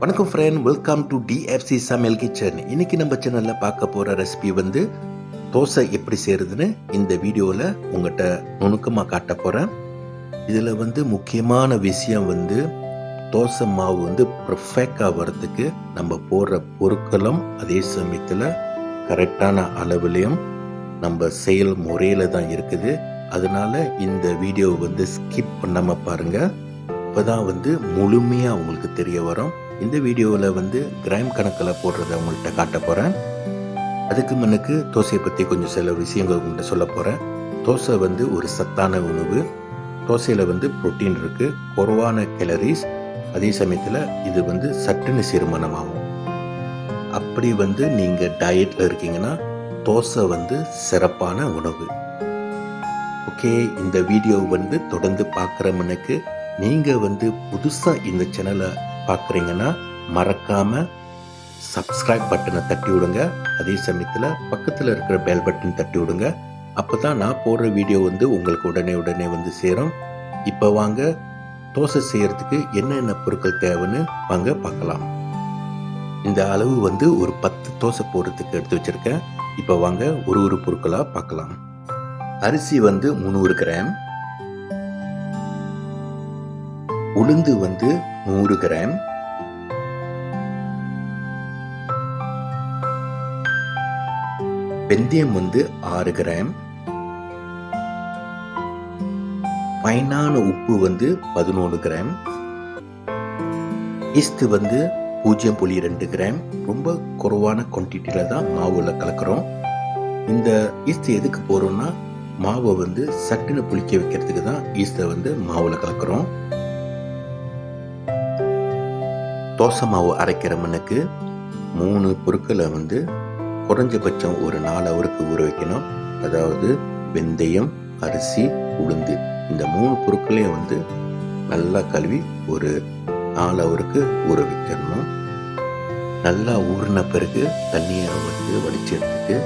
வணக்கம் friend, welcome to DFC Samayal Kitchen. இன்னைக்கு நம்ம சேனல்ல பார்க்க போற ரெசிபி வந்து தோசை எப்படி செய்யறதுன்னு இந்த வீடியோவில் உங்கள்கிட்ட நுணுக்கமாக காட்ட போகிறேன். இதில் வந்து முக்கியமான விஷயம் வந்து தோசை மாவு வந்து பர்ஃபெக்டாக வர்றதுக்கு நம்ம போடுற பொருட்களும் அதே சமயத்தில் கரெக்டான அளவுலையும் நம்ம செயல் முறையில் தான் இருக்குது. அதனால இந்த வீடியோவை வந்து ஸ்கிப் பண்ணாமல் பாருங்கள். இப்போ தான் வந்து முழுமையாக உங்களுக்கு தெரிய வரும். இந்த வீடியோவில் வந்து கிராம் கணக்கில் போடுறத உங்கள்கிட்ட காட்ட போகிறேன். அதுக்கு முன்னுக்கு தோசையை பற்றி கொஞ்சம் சில விஷயங்கள் உங்கள்கிட்ட சொல்ல போகிறேன். தோசை வந்து ஒரு சத்தான உணவு. தோசையில் வந்து புரோட்டீன் இருக்குது, குறைவான கேலரிஸ், அதே சமயத்தில் இது வந்து சட்டுன்னு செரிமானமாகும். அப்படி வந்து நீங்கள் டயட்டில் இருக்கீங்கன்னா தோசை வந்து சிறப்பான உணவு. ஓகே, இந்த வீடியோ வந்து தொடர்ந்து பார்க்குற முன்னுக்கு நீங்கள் வந்து புதுசாக இந்த சேனலை பார்க்குறீங்கன்னா மறக்காமல் சப்ஸ்கிரைப் பட்டனை தட்டி விடுங்க. அதே சமயத்தில் பக்கத்தில் இருக்கிற பெல் பட்டன் தட்டி விடுங்க. அப்போ தான் நான் போடுற வீடியோ வந்து உங்களுக்கு உடனே வந்து சேரும். இப்போ வாங்க தோசை செய்கிறதுக்கு என்னென்ன பொருட்கள் தேவைன்னு வாங்க பார்க்கலாம். இந்த அளவு வந்து ஒரு 10 தோசை போடுறதுக்கு எடுத்து வச்சுருக்கேன். இப்போ வாங்க ஒரு பொருட்களாக பார்க்கலாம். அரிசி வந்து 300 கிராம், உளுந்து வந்து 100 கிராம், வெந்தயம் வந்து 6 கிராம், ஃபைனான உப்பு வந்து 11 கிராம், ஈஸ்ட் வந்து 0.2 கிராம். ரொம்ப குறைவான குவான்டிட்டியில் தான் மாவுல கலக்கிறோம். இந்த ஈஸ்ட் எதுக்கு போகிறோம்னா மாவை வந்து சட்டுன்னு புளிக்க வைக்கிறதுக்கு தான் ஈஸ்ட்டை வந்து மாவில் கலக்கிறோம். தோசை மாவு அரைக்கிற மண்ணுக்கு 3 பொருட்களை வந்து குறைஞ்சபட்சம் ஒரு 4 ஹவருக்கு ஊற வைக்கணும். அதாவது வெந்தயம், அரிசி, உளுந்து, இந்த 3 பொருட்களையும் வந்து நல்லா கழுவி ஒரு 4 ஹவருக்கு ஊற வைக்கணும். நல்லா ஊறின பிறகு தண்ணியை வந்து வடித்து எடுத்துட்டு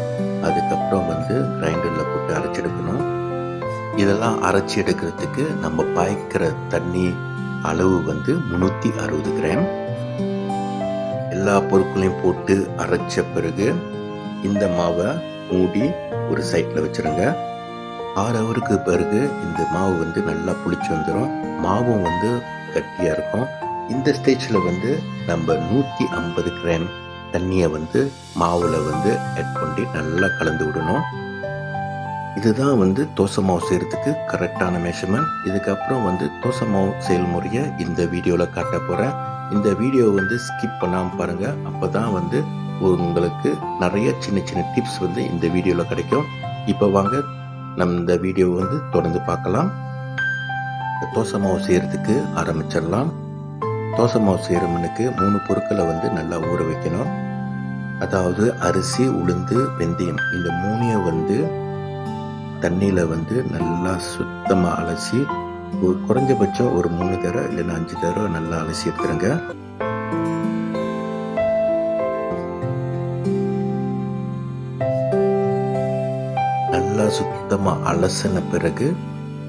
அதுக்கப்புறம் வந்து கிரைண்டரில் போட்டு அரைச்செடுக்கணும். இதெல்லாம் அரைச்சி எடுக்கிறதுக்கு நம்ம பாய்க்கிற தண்ணி அளவு வந்து 360 கிராம். எல்லா பொருட்களையும் போட்டு அரைச்ச பிறகு இந்த மாவை மூடி ஒரு சைடில் வச்சுருங்க. 6 ஹவருக்கு பிறகு இந்த மாவு வந்து நல்லா புளிச்சு வந்துடும். மாவும் வந்து கட்டியாக இருக்கும். இந்த ஸ்டேஜில் வந்து நம்ம 150 கிராம் தண்ணியை வந்து மாவில் வந்து ஆட் பண்ணி நல்லா கலந்து விடணும். இதுதான் வந்து தோசை மாவு செய்கிறதுக்கு கரெக்டான மெஷர்மெண்ட். இதுக்கப்புறம் வந்து தோசை மாவு செயல்முறையை இந்த வீடியோவில் காட்ட போகிறேன். இந்த வீடியோ வந்து ஸ்கிப் பண்ணாமல் பாருங்கள். அப்போ தான் வந்து உங்களுக்கு நிறைய சின்ன டிப்ஸ் வந்து இந்த வீடியோவில் கிடைக்கும். இப்போ வாங்க நம்ம இந்த வீடியோவை வந்து தொடர்ந்து பார்க்கலாம். தோசை மாவு செய்கிறதுக்கு ஆரம்பிச்சிடலாம். தோசை மாவு செய்கிற மண்ணுக்கு 3 பொருட்களை வந்து நல்லா ஊற வைக்கணும். அதாவது அரிசி, உளுந்து, வெந்தயம், இந்த 3ஐயும் வந்து தண்ணியில் வந்து நல்லா சுத்தமாக அலசி ஒரு குறைஞ்சபட்சம் ஒரு 3 தடவை இல்லைன்னா 5 தடவை நல்லா அலசி எடுத்துருங்க. நல்லா சுத்தமாக அலசின பிறகு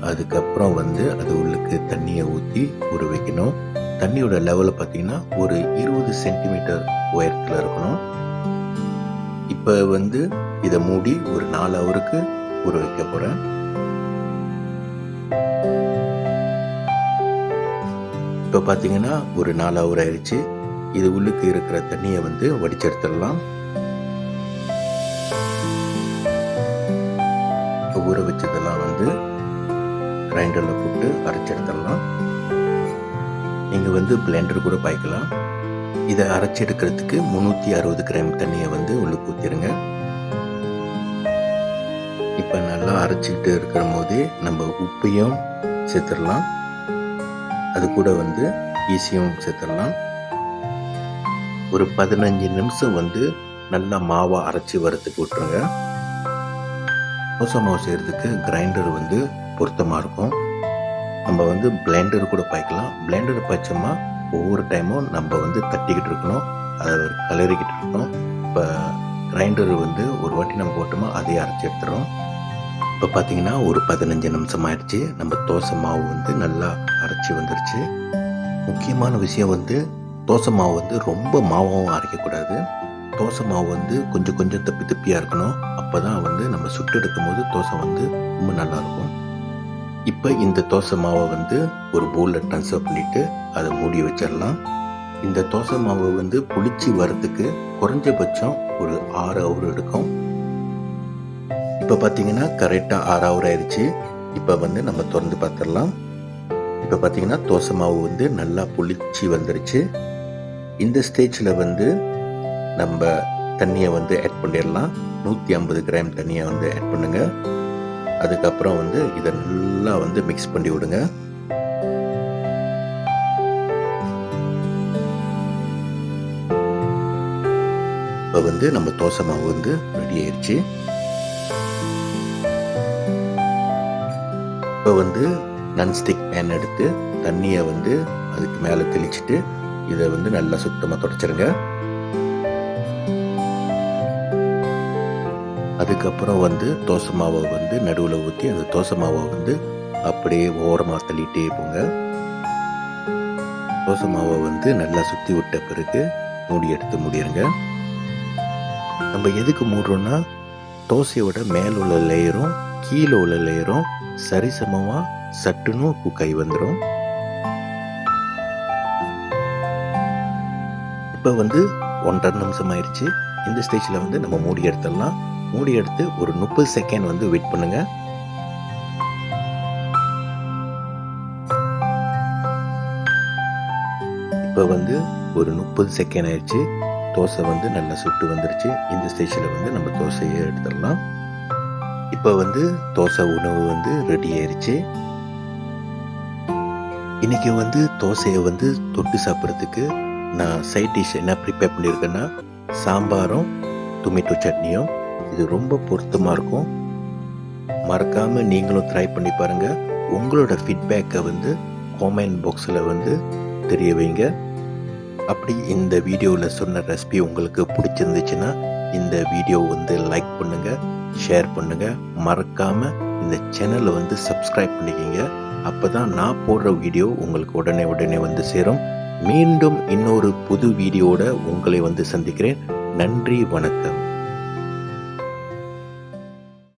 அதுக்கப்புறம் வந்து அது உள்ளுக்கு தண்ணியை ஊற்றி ஊற வைக்கணும். தண்ணியோட லெவலில் பார்த்தீங்கன்னா ஒரு 20 சென்டிமீட்டர் உயரத்தில் இருக்கணும். இப்போ வந்து இதை மூடி ஒரு 4 ஹவருக்கு ஊற வைக்க போகிறேன். இப்போ பார்த்தீங்கன்னா ஒரு 4 ஹவர் ஆயிடுச்சு. இது உள்ளுக்கு இருக்கிற தண்ணியை வந்து வடிச்செடுத்துடலாம். ஊற வச்சதெல்லாம் வந்து கிரைண்டரில் போட்டு அரைச்செடுத்துடலாம். நீங்கள் வந்து பிளெண்டர் கூட பாய்க்கலாம். இதை அரைச்செடுக்கிறதுக்கு 360 கிராம் தண்ணியை வந்து உள்ளுக்கு ஊற்றிடுங்க. இப்போ நல்லா அரைச்சிக்கிட்டு இருக்கிற போதே நம்ம உப்பையும் சேர்த்துடலாம். அது கூட வந்து ஈஸியும் சேர்த்துடலாம். ஒரு 15 நிமிஷம் வந்து நல்லா மாவை அரைச்சி வரத்துக்கு விட்டுருங்க. தோசை மாவு செய்கிறதுக்கு கிரைண்டர் வந்து பொருத்தமாக இருக்கும். நம்ம வந்து பிளெண்டர் கூட பாய்க்கலாம். பிளெண்டர் பாய்ச்சோமா ஒவ்வொரு டைமும் நம்ம வந்து தட்டிக்கிட்டு இருக்கணும், அதை கலரிக்கிட்டு இருக்கணும். இப்போ கிரைண்டர் வந்து ஒரு வாட்டி நம்ம போட்டோமா அதையே அரைச்சி எடுத்துகிறோம். இப்போ பார்த்தீங்கன்னா ஒரு 15 நிமிஷம் ஆயிடுச்சு. நம்ம தோசை மாவு வந்து நல்லா அரைச்சி வந்துருச்சு. முக்கியமான விஷயம் வந்து தோசை மாவு வந்து ரொம்ப மாவாகவும் அரைக்கக்கூடாது. தோசை மாவு வந்து கொஞ்சம் கொஞ்சம் தப்பி தப்பியாக இருக்கணும். அப்போ தான் வந்து நம்ம சுட்டு எடுக்கும் போது தோசை வந்து ரொம்ப நல்லாயிருக்கும். இப்போ இந்த தோசை மாவை வந்து ஒரு பவுலில் ட்ரான்ஸ்ஃபர் பண்ணிவிட்டு அதை மூடி வச்சிடலாம். இந்த தோசை மாவு வந்து புளிச்சு வரதுக்கு குறைஞ்சபட்சம் ஒரு 6 ஹவர் எடுக்கும். இப்போ பார்த்தீங்கன்னா கரெக்டாக 6 ஹவர் ஆயிடுச்சு. இப்போ வந்து நம்ம திறந்து பார்த்துடலாம். இப்போ பார்த்தீங்கன்னா தோசை மாவு வந்து நல்லா புளிச்சு வந்துருச்சு. இந்த ஸ்டேஜில் வந்து நம்ம தண்ணியை வந்து ஆட் பண்ணிடலாம். 150 கிராம் தண்ணியை வந்து ஆட் பண்ணுங்க. அதுக்கப்புறம் வந்து இதை நல்லா வந்து மிக்ஸ் பண்ணி விடுங்க. இப்போ வந்து நம்ம தோசை மாவு வந்து ரெடி ஆயிடுச்சு. இப்போ வந்து நான்ஸ்டிக் பேன் எடுத்து தண்ணியை வந்து அதுக்கு மேலே தெளிச்சுட்டு இதை வந்து நல்லா சுத்தமாக தொடச்சிருங்க. அதுக்கப்புறம் வந்து தோசை மாவை வந்து நடுவில் ஊற்றி அந்த தோசை மாவை வந்து அப்படியே ஓரமாக தள்ளிட்டே போங்க. தோசை மாவை வந்து நல்லா சுற்றி விட்ட பிறகு மூடி எடுத்து மூடிடுங்க. நம்ம எதுக்கு மூடுறோன்னா தோசையோட மேல உள்ள லேயரும் கீழே உள்ள லேயரும் சரிசமமாக சட்டுன்னு குக்காய் வந்துடும். இப்போ வந்து 1.5 நிமிஷம் ஆயிடுச்சு. இந்த ஸ்டேஜில் வந்து நம்ம மூடி எடுத்துடலாம். மூடி எடுத்து ஒரு 30 செகண்ட் வந்து வெயிட் பண்ணுங்க. இப்போ வந்து ஒரு 30 செகண்ட் ஆயிடுச்சு. தோசை வந்து நல்லா சுட்டு வந்துருச்சு. இந்த ஸ்டேஜில் வந்து நம்ம தோசையை எடுத்துடலாம். இப்போ வந்து தோசை உணவு வந்து ரெடி ஆயிடுச்சு. இன்னைக்கு வந்து தோசையை வந்து தொட்டு சாப்பிட்றதுக்கு நான் சைட் டிஷ் என்ன ப்ரிப்பேர் பண்ணியிருக்கேன்னா சாம்பாரும் டொமேட்டோ சட்னியும். இது ரொம்ப பொருத்தமாக இருக்கும். மறக்காமல் நீங்களும் ட்ரை பண்ணி பாருங்கள். உங்களோட ஃபீட்பேக்கை வந்து காமெண்ட் பாக்ஸில் வந்து தெரிய வைங்க. அப்படி இந்த வீடியோவில் சொன்ன ரெசிபி உங்களுக்கு பிடிச்சிருந்துச்சுன்னா இந்த வீடியோ வந்து லைக் பண்ணுங்கள், ஷேர் பண்ணுங்கள். மறக்காமல் இந்த சேனலை வந்து சப்ஸ்கிரைப் பண்ணிக்கிங்க. அப்போ தான் நான் போடுற வீடியோ உங்களுக்கு உடனே வந்து சேரும். மீண்டும் இன்னொரு புது வீடியோட உங்களை வந்து சந்திக்கிறேன். நன்றி, வணக்கம்.